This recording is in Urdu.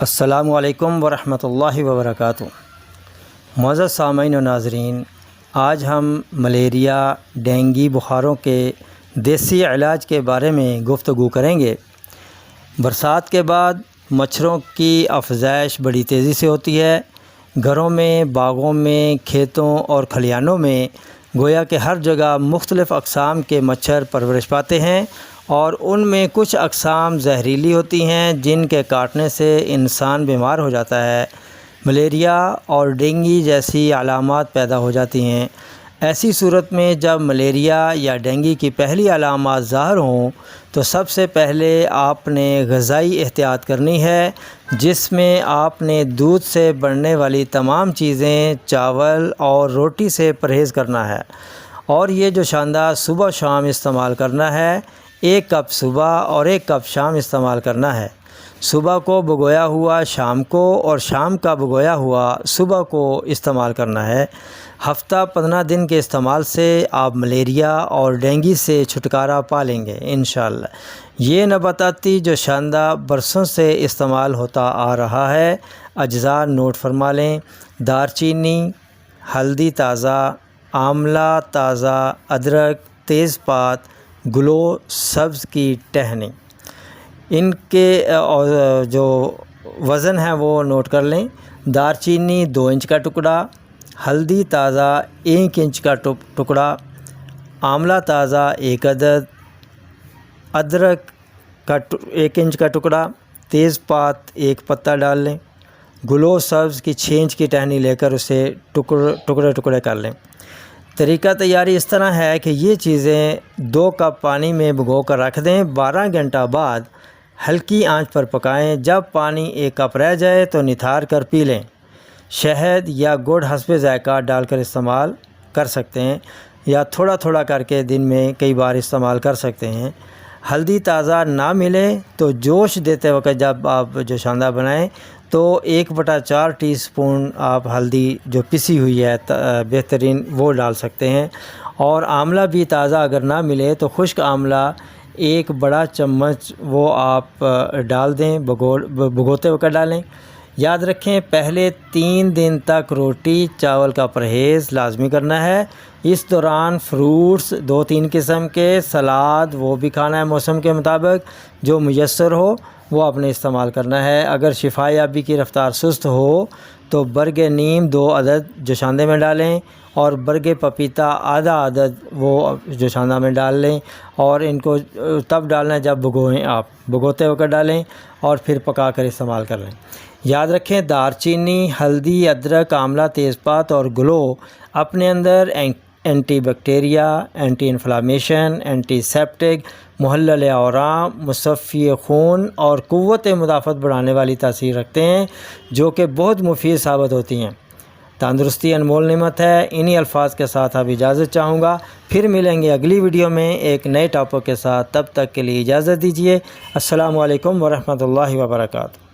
السلام علیکم ورحمۃ اللہ وبرکاتہ۔ معزز سامعین و ناظرین، آج ہم ملیریا، ڈینگی بخاروں کے دیسی علاج کے بارے میں گفتگو کریں گے۔ برسات کے بعد مچھروں کی افزائش بڑی تیزی سے ہوتی ہے۔ گھروں میں، باغوں میں، کھیتوں اور کھلیانوں میں گویا کہ ہر جگہ مختلف اقسام کے مچھر پرورش پاتے ہیں اور ان میں کچھ اقسام زہریلی ہوتی ہیں جن کے کاٹنے سے انسان بیمار ہو جاتا ہے۔ ملیریا اور ڈینگی جیسی علامات پیدا ہو جاتی ہیں۔ ایسی صورت میں جب ملیریا یا ڈینگی کی پہلی علامات ظاہر ہوں تو سب سے پہلے آپ نے غذائی احتیاط کرنی ہے، جس میں آپ نے دودھ سے بننے والی تمام چیزیں، چاول اور روٹی سے پرہیز کرنا ہے، اور یہ جو شاندار صبح شام استعمال کرنا ہے، 1 کپ صبح اور 1 کپ شام استعمال کرنا ہے۔ صبح کو بھگویا ہوا شام کو اور شام کا بھگویا ہوا صبح کو استعمال کرنا ہے۔ ہفتہ 15 دن کے استعمال سے آپ ملیریا اور ڈینگی سے چھٹکارا پا لیں گے انشاءاللہ۔ یہ نباتاتی جو شاندار برسوں سے استعمال ہوتا آ رہا ہے، اجزاء نوٹ فرما لیں: دار چینی، ہلدی تازہ، آملہ تازہ، ادرک، تیز پات، گلو سبز کی ٹہنی۔ ان کے جو وزن ہے وہ نوٹ کر لیں: دار چینی 2 انچ کا ٹکڑا، ہلدی تازہ 1 انچ کا ٹکڑا، آملہ تازہ 1 عدد، ادرک کا 1 انچ کا ٹکڑا، تیز پات 1 پتا ڈال لیں، گلو سبز کی 6 انچ کی ٹہنی لے کر اسے ٹکڑے کر لیں۔ طریقہ تیاری اس طرح ہے کہ یہ چیزیں 2 کپ پانی میں بھگو کر رکھ دیں۔ 12 گھنٹہ بعد ہلکی آنچ پر پکائیں۔ جب پانی 1 کپ رہ جائے تو نتھار کر پی لیں۔ شہد یا گڑ حسب ذائقہ ڈال کر استعمال کر سکتے ہیں، یا تھوڑا تھوڑا کر کے دن میں کئی بار استعمال کر سکتے ہیں۔ ہلدی تازہ نہ ملے تو جوش دیتے وقت جب آپ جو شاندار بنائیں تو 1/4 ٹی اسپون آپ ہلدی جو پسی ہوئی ہے بہترین وہ ڈال سکتے ہیں۔ اور آملہ بھی تازہ اگر نہ ملے تو خشک آملہ 1 بڑا چمچ وہ آپ ڈال دیں، بھگوتے وقت ڈالیں۔ یاد رکھیں، پہلے 3 دن تک روٹی چاول کا پرہیز لازمی کرنا ہے۔ اس دوران فروٹس 2-3 قسم کے، سلاد وہ بھی کھانا ہے موسم کے مطابق، جو میسر ہو وہ آپ نے استعمال کرنا ہے۔ اگر شفا یابی کی رفتار سست ہو تو برگ نیم 2 عدد جوشاندے میں ڈالیں، اور برگ پپیتا آدھا عدد وہ جوشاندہ میں ڈال لیں، اور ان کو تب ڈالنا ہے جب بھگوئیں، آپ بھگوتے وقت ڈالیں اور پھر پکا کر استعمال کر لیں۔ یاد رکھیں، دار چینی، ہلدی، ادرک، آملہ، تیز پات اور گلو اپنے اندر anti bacteria, anti inflammation, antiseptic, محلل اورام، مصفی خون اور قوت مدافعت بڑھانے والی تاثیر رکھتے ہیں، جو کہ بہت مفید ثابت ہوتی ہیں۔ تندرستی انمول نعمت ہے۔ انہی الفاظ کے ساتھ اب اجازت چاہوں گا، پھر ملیں گے اگلی ویڈیو میں ایک نئے ٹاپک کے ساتھ۔ تب تک کے لیے اجازت دیجیے۔ السلام علیکم ورحمۃ اللہ وبرکاتہ۔